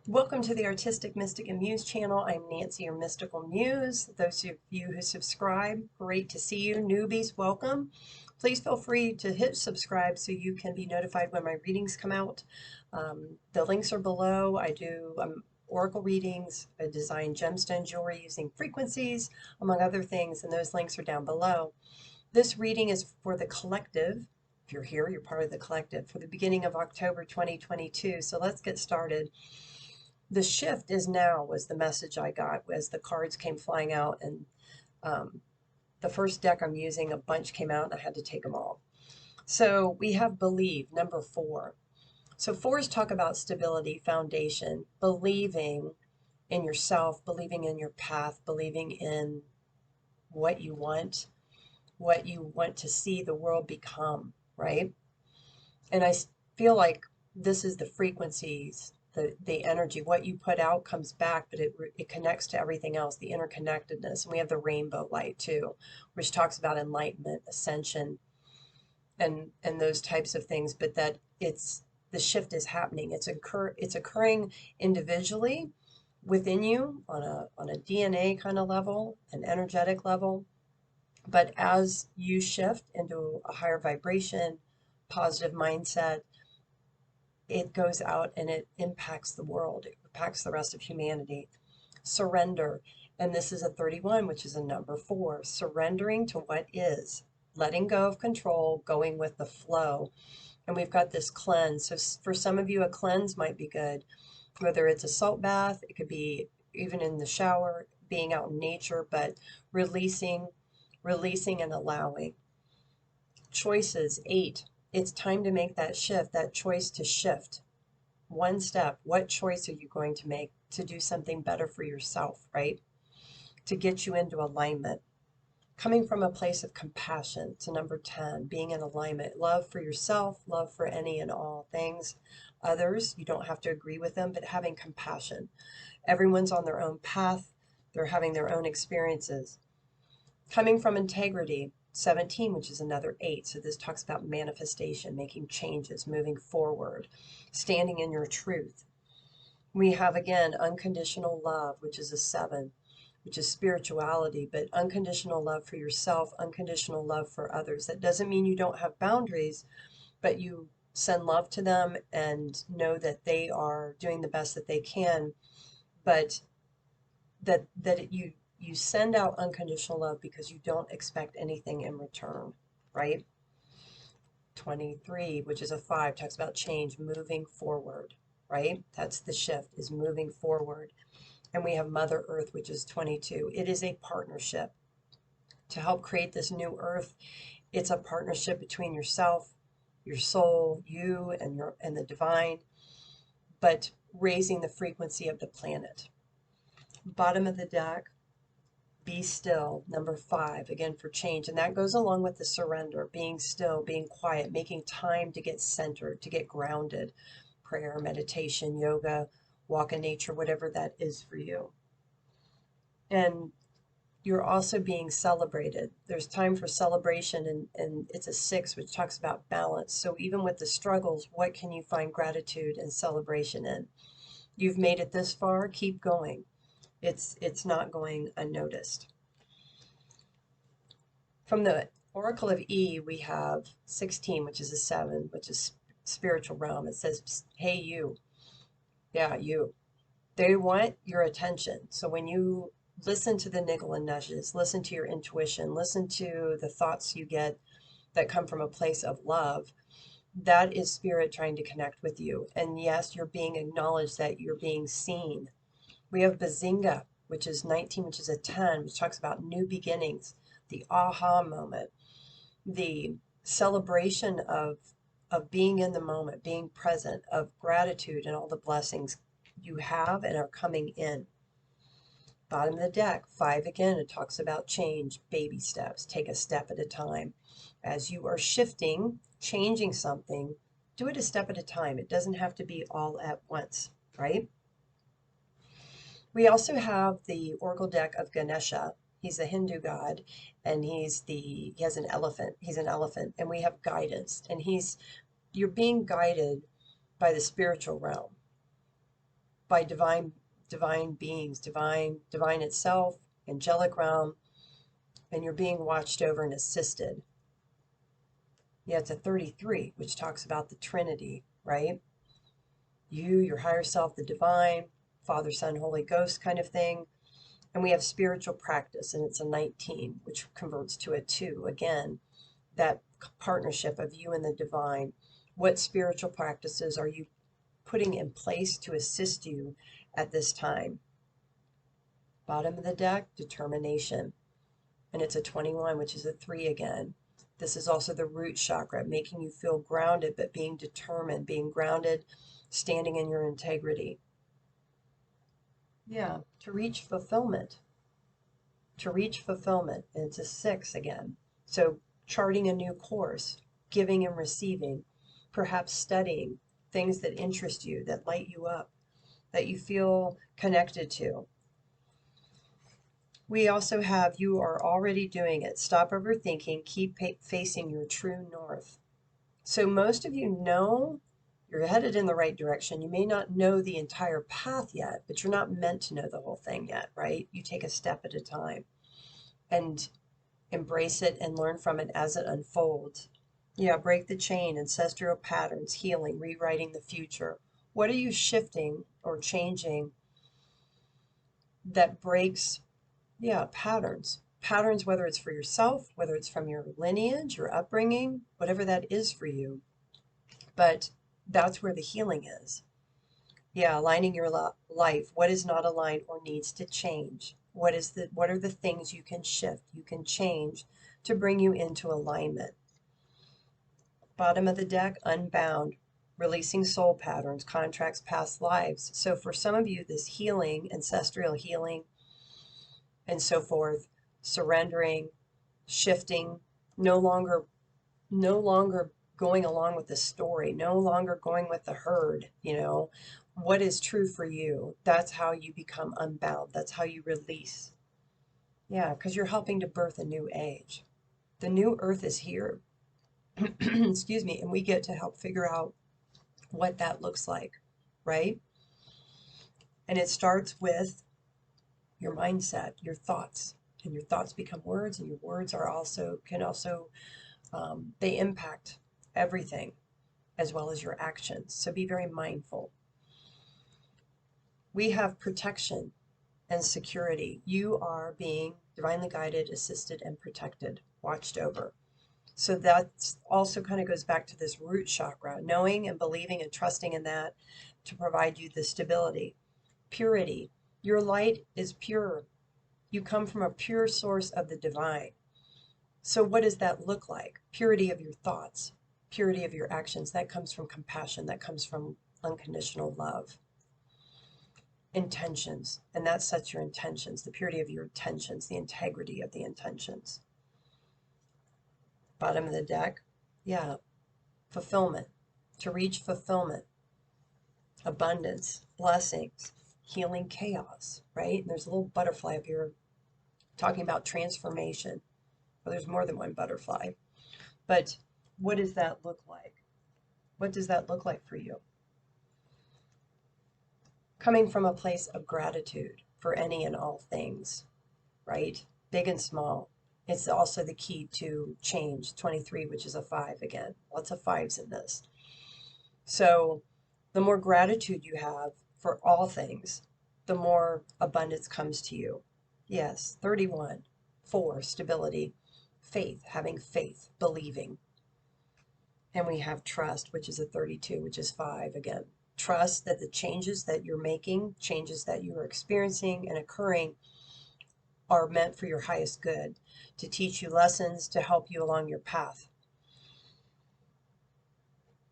Welcome to the Artistic Mystic Muse channel. I'm Nancy, your mystical muse. Those of you who subscribe, great to see you. Newbies, welcome. Please feel free to hit subscribe so you can be notified when my readings come out. The links are below. I do oracle readings. I design gemstone jewelry using frequencies, among other things, and those links are down below. This reading is for the collective. If you're here, you're part of the collective for the beginning of October 2022. So let's get started. The shift is now was the message I got as the cards came flying out, and the first deck I'm using, a bunch came out and I had to take them all. So we have believe, number 4. So 4s talk about stability, foundation, believing in yourself, believing in your path, believing in what you want to see the world become, right? And I feel like this is the frequencies, the energy. What you put out comes back, but it connects to everything else, the interconnectedness. And we have the rainbow light too, which talks about enlightenment, ascension, and those types of things. But that the shift is happening. It's occurring individually within you on a DNA kind of level, an energetic level. But as you shift into a higher vibration, positive mindset, it goes out and it impacts the world. It impacts the rest of humanity. Surrender. And this is a 31, which is a number 4. Surrendering to what is. Letting go of control, going with the flow. And we've got this cleanse. So for some of you, a cleanse might be good. Whether it's a salt bath, it could be even in the shower, being out in nature, but releasing and allowing. Choices, 8. It's time to make that shift, that choice to shift. One step. What choice are you going to make to do something better for yourself, right? To get you into alignment. Coming from a place of compassion to number 10, being in alignment. Love for yourself, love for any and all things. Others, you don't have to agree with them, but having compassion. Everyone's on their own path. They're having their own experiences. Coming from integrity. 17, which is another 8. So this talks about manifestation, making changes, moving forward, standing in your truth. We have, again, unconditional love, which is a 7, which is spirituality, but unconditional love for yourself, unconditional love for others. That doesn't mean you don't have boundaries, but you send love to them and know that they are doing the best that they can, but that you send out unconditional love because you don't expect anything in return, right? 23, which is a 5, talks about change, moving forward, right? That's the shift, is moving forward. And we have Mother Earth, which is 22. It is a partnership to help create this new earth. It's a partnership between yourself, your soul, you and the divine, but raising the frequency of the planet. Bottom of the deck, be still, number 5, again for change. And that goes along with the surrender, being still, being quiet, making time to get centered, to get grounded. Prayer, meditation, yoga, walk in nature, whatever that is for you. And you're also being celebrated. There's time for celebration, and it's a 6, which talks about balance. So even with the struggles, what can you find gratitude and celebration in? You've made it this far, keep going. It's not going unnoticed. From the Oracle of E, we have 16, which is a 7, which is spiritual realm. It says, hey, you. Yeah, you. They want your attention. So when you listen to the niggle and nudges, listen to your intuition, listen to the thoughts you get that come from a place of love, that is spirit trying to connect with you. And yes, you're being acknowledged, that you're being seen. We have Bazinga, which is 19, which is a 10, which talks about new beginnings, the aha moment, the celebration of being in the moment, being present, of gratitude and all the blessings you have and are coming in. Bottom of the deck, 5 again, it talks about change, baby steps, take a step at a time. As you are shifting, changing something, do it a step at a time. It doesn't have to be all at once, right? We also have the Oracle deck of Ganesha. He's a Hindu god, and he has an elephant. He's an elephant, and we have guidance, and you're being guided by the spiritual realm, by divine beings, divine itself, angelic realm, and you're being watched over and assisted. Yeah, it's a 33, which talks about the Trinity, right? You, your higher self, the divine, Father, Son, Holy Ghost kind of thing. And we have spiritual practice, and it's a 19, which converts to a 2. Again, that partnership of you and the divine. What spiritual practices are you putting in place to assist you at this time? Bottom of the deck, determination. And it's a 21, which is a 3 again. This is also the root chakra, making you feel grounded, but being determined, being grounded, standing in your integrity. Yeah, to reach fulfillment. To reach fulfillment. And it's a 6 again. So charting a new course, giving and receiving, perhaps studying things that interest you, that light you up, that you feel connected to. We also have, you are already doing it. Stop overthinking, keep facing your true north. So most of you know you're headed in the right direction. You may not know the entire path yet, but you're not meant to know the whole thing yet, right? You take a step at a time and embrace it and learn from it as it unfolds. Yeah, break the chain, ancestral patterns, healing, rewriting the future. What are you shifting or changing that breaks, yeah, patterns? Patterns, whether it's for yourself, whether it's from your lineage, your upbringing, whatever that is for you. But that's where the healing is. Yeah, aligning your life. What is not aligned or needs to change? What are the things you can shift, you can change to bring you into alignment? Bottom of the deck, unbound, releasing soul patterns, contracts, past lives. So for some of you, this healing, ancestral healing, and so forth, surrendering, shifting, no longer going along with the story, no longer going with the herd, what is true for you. That's how you become unbound. That's how you release. Yeah, because you're helping to birth a new age. The new earth is here. Excuse me, and we get to help figure out what that looks like, right? And it starts with your mindset, your thoughts, and your thoughts become words, and your words can also they impact everything as well as your actions. So be very mindful. We have protection and security. You are being divinely guided, assisted, and protected, watched over. So that's also kind of goes back to this root chakra, knowing and believing and trusting in that to provide you the stability. Purity. Your light is pure. You come from a pure source of the divine. So what does that look like? Purity of your thoughts, purity of your actions. That comes from compassion. That comes from unconditional love. Intentions. And that sets your intentions, the purity of your intentions, the integrity of the intentions. Bottom of the deck. Yeah. Fulfillment. To reach fulfillment. Abundance. Blessings. Healing chaos, right? And there's a little butterfly up here talking about transformation. Well, there's more than one butterfly. But what does that look like? What does that look like for you? Coming from a place of gratitude for any and all things, right? Big and small. It's also the key to change. 23, which is a 5 again. Lots of 5s in this. So the more gratitude you have for all things, the more abundance comes to you. Yes, 31, 4, stability, faith, having faith, believing. And we have trust, which is a 32, which is 5 again. Trust that the changes that you're making, changes that you are experiencing and occurring are meant for your highest good, to teach you lessons, to help you along your path.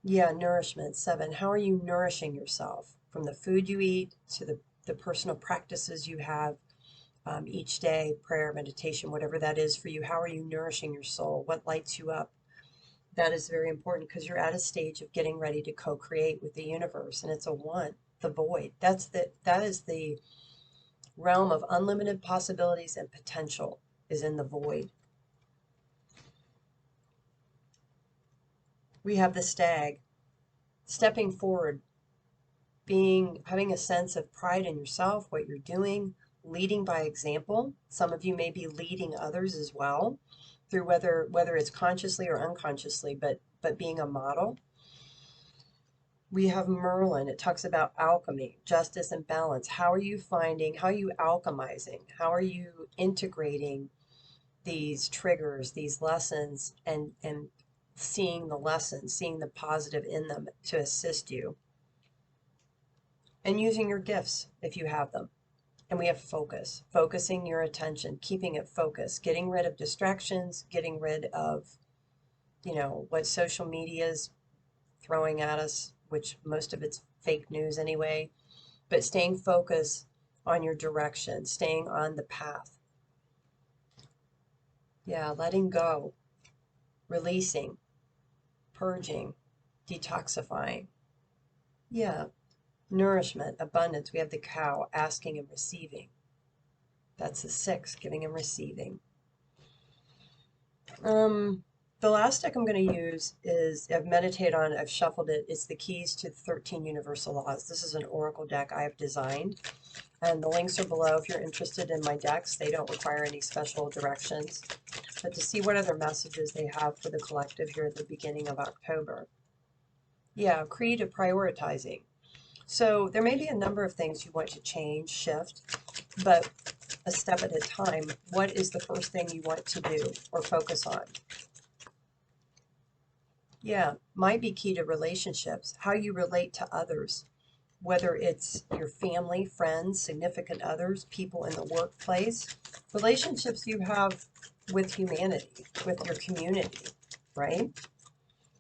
Yeah, nourishment, 7. How are you nourishing yourself? From the food you eat to the personal practices you have each day, prayer, meditation, whatever that is for you. How are you nourishing your soul? What lights you up? That is very important because you're at a stage of getting ready to co-create with the universe, and it's a 1, the void. That is the realm of unlimited possibilities and potential is in the void. We have the stag, stepping forward, having a sense of pride in yourself, what you're doing, leading by example. Some of you may be leading others as well through whether it's consciously or unconsciously, but being a model. We have Merlin. It talks about alchemy, justice, and balance. How are you alchemizing? How are you integrating these triggers, these lessons, and seeing the lessons, seeing the positive in them to assist you? And using your gifts if you have them. And we have focus, focusing your attention, keeping it focused, getting rid of distractions, getting rid of, what social media is throwing at us, which most of it's fake news anyway, but staying focused on your direction, staying on the path. Yeah, letting go, releasing, purging, detoxifying. Yeah, nourishment, abundance. We have the cow, asking and receiving. That's the 6, giving and receiving. The last deck I'm going to use is, I've meditated on it, I've shuffled it. It's the Keys to 13 Universal Laws. This is an oracle deck I have designed, and the links are below if you're interested in my decks. They don't require any special directions, but to see what other messages they have for the collective here at the beginning of October. Yeah, creative prioritizing. So there may be a number of things you want to change, shift, but a step at a time. What is the first thing you want to do or focus on? Yeah, might be key to relationships, how you relate to others, whether it's your family, friends, significant others, people in the workplace, relationships you have with humanity, with your community, right?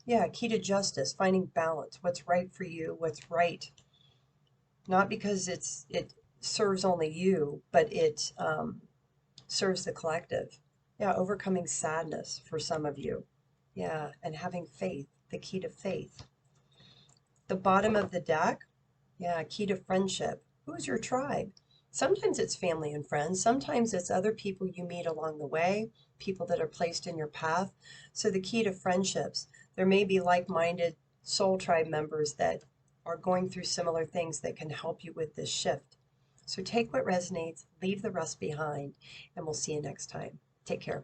Yeah, key to justice, finding balance, what's right for you, what's right, not because it serves only you, but it serves the collective. Yeah, overcoming sadness for some of you. Yeah, and having faith, the key to faith. The bottom of the deck, yeah, key to friendship. Who's your tribe? Sometimes it's family and friends. Sometimes it's other people you meet along the way, people that are placed in your path. So the key to friendships, there may be like-minded soul tribe members that are going through similar things that can help you with this shift. So take what resonates, leave the rest behind, and we'll see you next time. Take care.